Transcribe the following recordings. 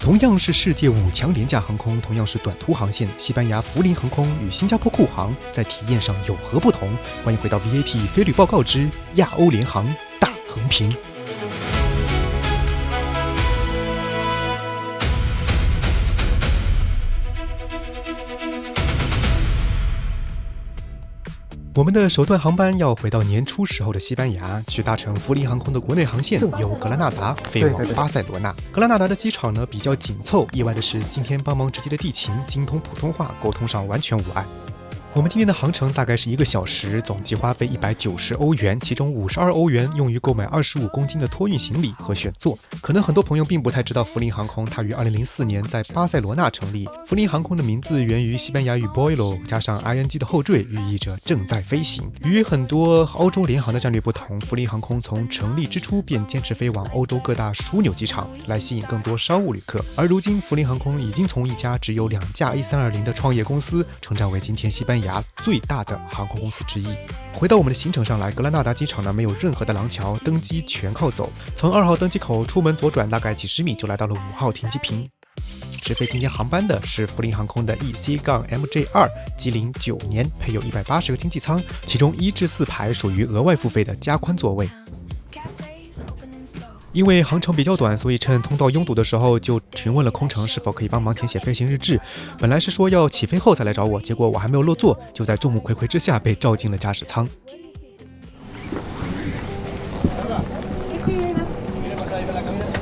同样是世界5强廉价航空，同样是短途航线，西班牙福林航空与新加坡库航在体验上有何不同？欢迎回到 VAP 飞旅报告之亚欧联航大横评。我们的首段航班要回到年初时候的西班牙，去搭乘福林航空的国内航线，由格拉纳达飞往巴塞罗那。格拉纳达的机场呢比较紧凑，意外的是今天帮忙值机的地勤精通普通话，沟通上完全无碍。我们今天的航程大概是1个小时，总计花费190欧元，其中52欧元用于购买25公斤的托运行李和选座。可能很多朋友并不太知道福林航空，它于2004年在巴塞罗那成立。福林航空的名字源于西班牙语 Vuelo 加上 ing 的后缀，寓意着正在飞行。与很多欧洲联航的战略不同，福林航空从成立之初便坚持飞往欧洲各大枢纽机场，来吸引更多商务旅客。而如今，福林航空已经从一家只有2架 A320 的创业公司，成长为今天西班牙最大的航空公司之一。回到我们的行程上来，格拉纳达机场呢没有任何的廊桥，登机全靠走。从2号登机口出门左转大概几十米就来到了5号停机坪。直飞今天航班的是福林航空的 EC-MJ2， 机龄9年，配有180个经济舱，其中1至4排属于额外付费的加宽座位。因为航程比较短，所以趁通道拥堵的时候就询问了空乘是否可以帮忙填写飞行日志。本来是说要起飞后再来找我，结果我还没有落座，就在众目睽睽之下被召进了驾驶舱。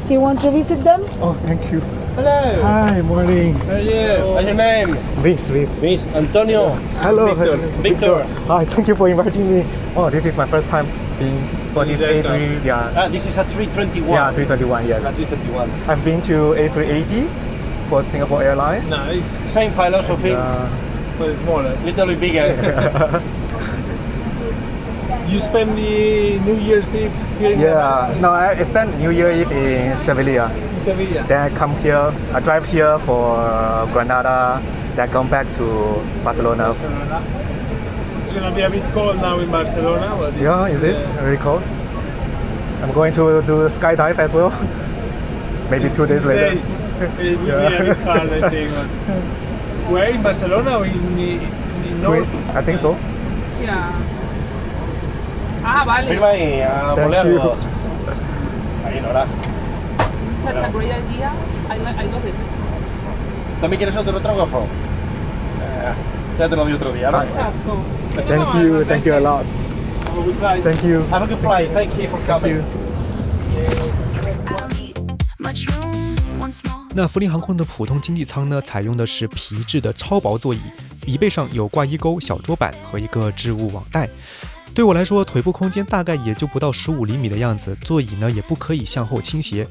Do you want to visit them? Oh, thank you. Hello. Hi, morning. How are you? What's your name? Vince. Miss Antonio. Hello. Victor. Hi, thank you for inviting me. Oh, this is my first time being for this A3. Yeah. This is a 321. Yeah, 321. Yes. 321. I've been to A380 for Singapore Airlines. Nice. Same philosophy, But it's smaller. little bit bigger. You spend the New Year's Eve here in Yeah. No, I spent New Year Eve in Sevilla. Sevilla. Then I come here. I drive here for Granada. Then come back to Barcelona. Barcelona. It's gonna be a bit cold now in Barcelona. But it's, Yeah, is it very cold? I'm going to do skydive as well. Maybe 2 days these later. days, it will be a bit hard, I think. Where in Barcelona or in the north? I think so. Ya. Ah, vale. Firma y a Thank volar. you. Ahí, Nora. Such a great idea. I love it. ¿También quieres otro autógrafo? Ya te lo di otro día, ¿no? Exacto. Thank you a lot. Have a good flight. Thank you. Have a good flight. Thank you for coming. 那福林航空的普通经济舱呢，采用的是皮质的超薄座椅，椅背上有挂衣钩、小桌板和一个置物网袋。对我来说，腿部空间大概也就不到15厘米的样子，座椅呢也不可以向后倾斜。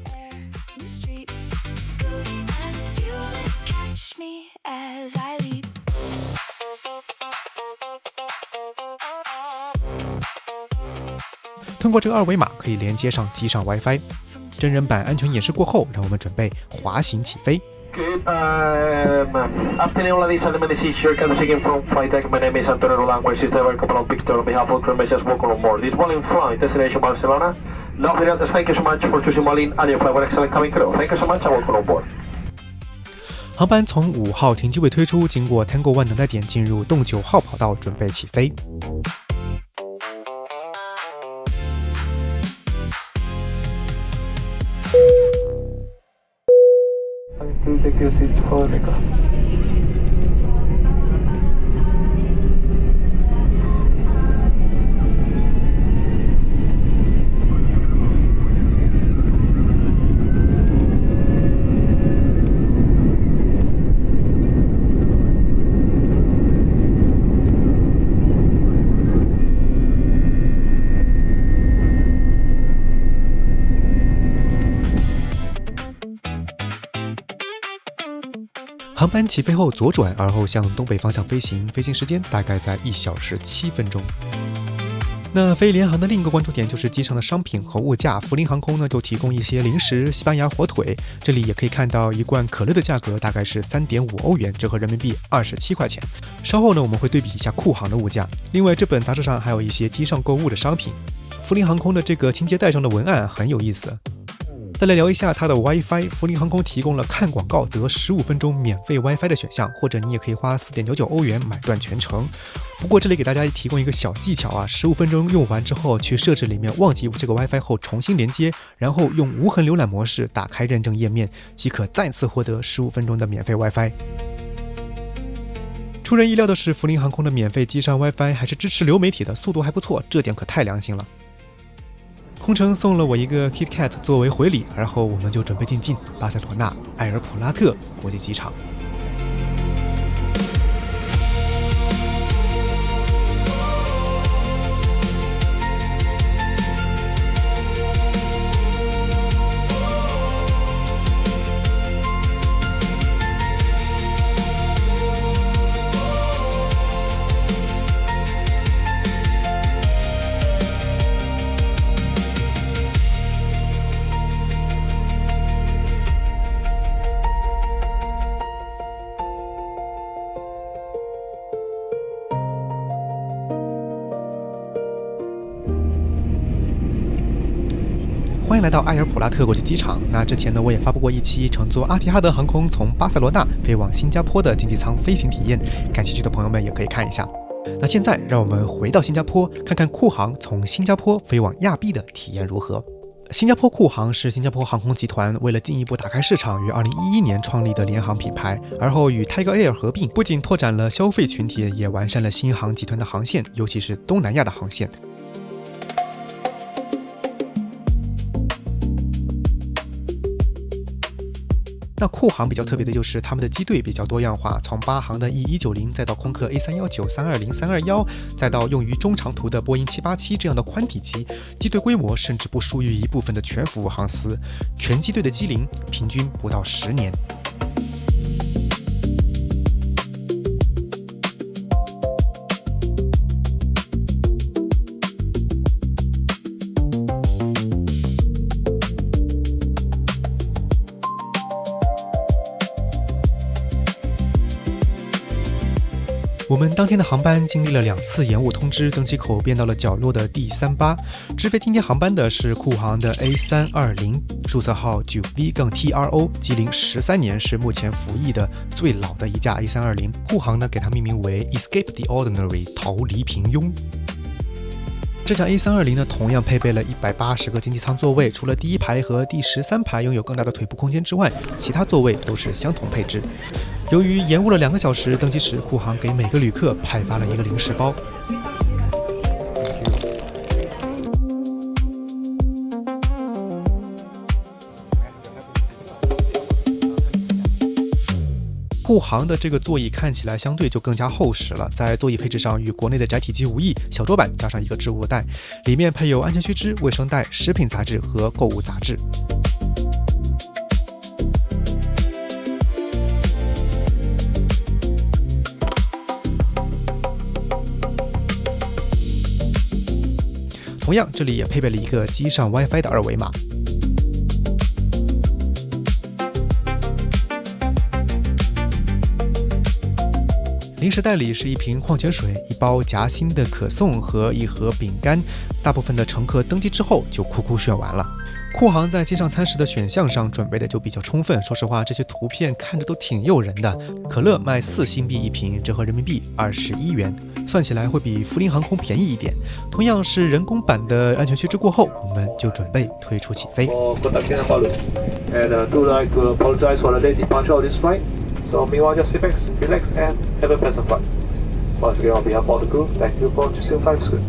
通过这个2维码可以连接上机上 WiFi。真人版安全演示过后，让我们准备滑行起飞。Good afternoon, ladies and gentlemen. This is your captain speaking from flight deck. My name is Antonio Roland. We're system couple of Victor on behalf of crew members. Welcome on board. This Vueling flight destination Barcelona. Now, thank you so much for choosing Vueling and your flight with excellent cabin crew. Thank you so much and welcome on board. 航班从5号停机位推出，经过 Tango One 等待点进入洞9号跑道，准备起飞。航班起飞后左转，而后向东北方向飞行，飞行时间大概在1小时7分钟。那飞联航的另一个关注点就是机上的商品和物价。福林航空呢就提供一些零食、西班牙火腿，这里也可以看到一罐可乐的价格大概是3.5欧元，折合人民币27块钱。稍后呢我们会对比一下库航的物价。另外这本杂志上还有一些机上购物的商品。福林航空的这个清洁袋上的文案很有意思。再来聊一下它的 WiFi， 福林航空提供了看广告得15分钟免费 WiFi 的选项，或者你也可以花4.99欧元买断全程。不过这里给大家提供一个小技巧啊，15分钟用完之后，去设置里面忘记这个 WiFi 后重新连接，然后用无痕浏览模式打开认证页面，即可再次获得15分钟的免费 WiFi。出人意料的是，福林航空的免费机上 WiFi 还是支持流媒体的，速度还不错，这点可太良心了。空乘送了我一个 KitKat 作为回礼，然后我们就准备进境巴塞罗那埃尔普拉特国际机场。欢迎来到埃尔普拉特国际机场。那之前呢，我也发布过一期乘坐阿提哈德航空从巴塞罗那飞往新加坡的经济舱飞行体验，感兴趣的朋友们也可以看一下。那现在让我们回到新加坡，看看酷航从新加坡飞往亚庇的体验如何。新加坡酷航是新加坡航空集团为了进一步打开市场于2011年创立的联航品牌，而后与 Tiger Air 合并，不仅拓展了消费群体，也完善了新航集团的航线，尤其是东南亚的航线。那酷航比较特别的就是他们的机队比较多样化，从巴航的 E190， 再到空客 A319、320、321，再到用于中长途的波音787这样的宽体机，机队规模甚至不输于一部分的全服务航司，全机队的机龄平均不到10年。我们当天的航班经历了2次延误通知，登机口变到了角落的第38。直飞今天航班的是酷航的 A320， 注册号 9V-TRO， 机龄13年，是目前服役的最老的一架 A320。酷航呢给它命名为 Escape the Ordinary， 逃离平庸。这架 A320 呢，同样配备了180个经济舱座位，除了第1排和第13排拥有更大的腿部空间之外，其他座位都是相同配置。由于延误了2个小时，登机时酷航给每个旅客派发了一个零食包。酷航的这个座椅看起来相对就更加厚实了，在座椅配置上与国内的窄体机无异，小桌板加上一个置物袋，里面配有安全须知、卫生袋、食品杂志和购物杂志。同样，这里也配备了一个机上 WiFi 的2维码。零食袋里是一瓶矿泉水、一包夹心的可颂和一盒饼干。大部分的乘客登机之后就酷炫完了。酷航在机上餐食的选项上准备的就比较充分，说实话，这些图片看着都挺诱人的。可乐卖4新币一瓶，折合人民币21元，算起来会比福林航空便宜一点。同样是人工版的安全须知过后，我们就准备推出起飞。So meanwhile, just sit back, relax, and have a pleasant flight. Once again, on behalf of the crew, thank you for choosing Flying Scoot.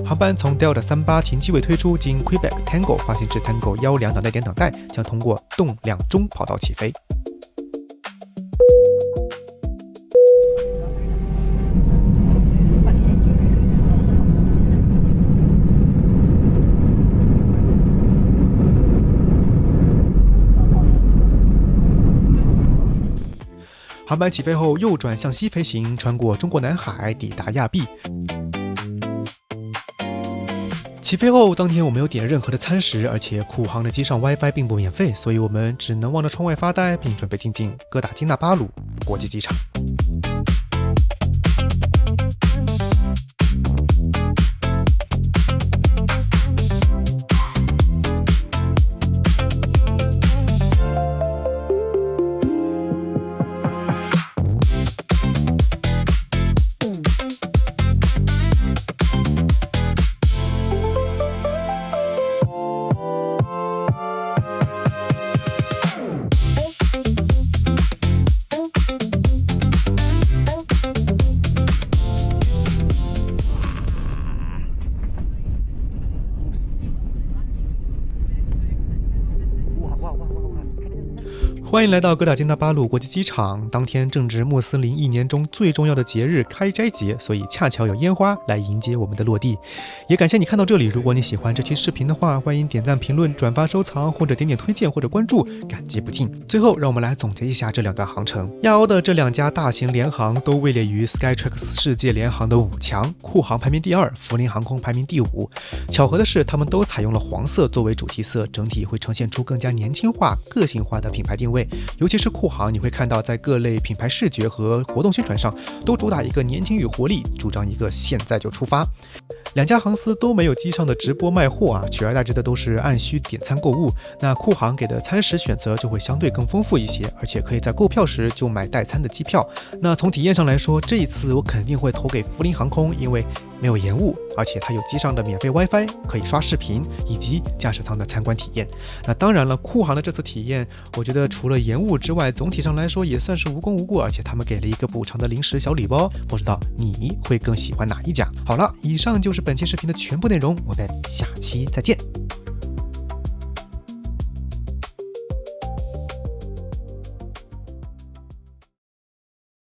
航班从 Delta 38停机位推出，经 Quebec Tango 滑行至 Tango 12等待点等待，将通过动2中跑道起飞。航班起飞后右转向西飞行，穿过中国南海，抵达亚庇。起飞后当天我没有点任何的餐食，而且酷航的机上 WiFi 并不免费，所以我们只能望着窗外发呆，并准备进境哥打金纳巴鲁国际机场。欢迎来到哥打金纳巴鲁国际机场。当天正值穆斯林一年中最重要的节日开斋节，所以恰巧有烟花来迎接我们的落地。也感谢你看到这里，如果你喜欢这期视频的话，欢迎点赞、评论、转发、收藏，或者点点推荐或者关注，感激不尽。最后，让我们来总结一下这2段航程。亚欧的这2家大型联航都位列于 Skytrax 世界联航的5强，酷航排名第2，福林航空排名第5。巧合的是，他们都采用了黄色作为主题色，整体会呈现出更加年轻化、个性化的品牌定位。尤其是酷航，你会看到在各类品牌视觉和活动宣传上都主打一个年轻与活力，主张一个现在就出发。2家航司都没有机上的直播卖货取而代之的都是按需点餐购物。那酷航给的餐食选择就会相对更丰富一些，而且可以在购票时就买代餐的机票。那从体验上来说，这一次我肯定会投给福林航空，因为没有延误，而且它有机上的免费 WiFi， 可以刷视频，以及驾驶舱的参观体验。那当然了，酷航的这次体验，我觉得除了延误之外，总体上来说也算是无功无过，而且他们给了一个补偿的临时小礼包，不知道你会更喜欢哪一家？好了，以上就是本期视频的全部内容，我们下期再见。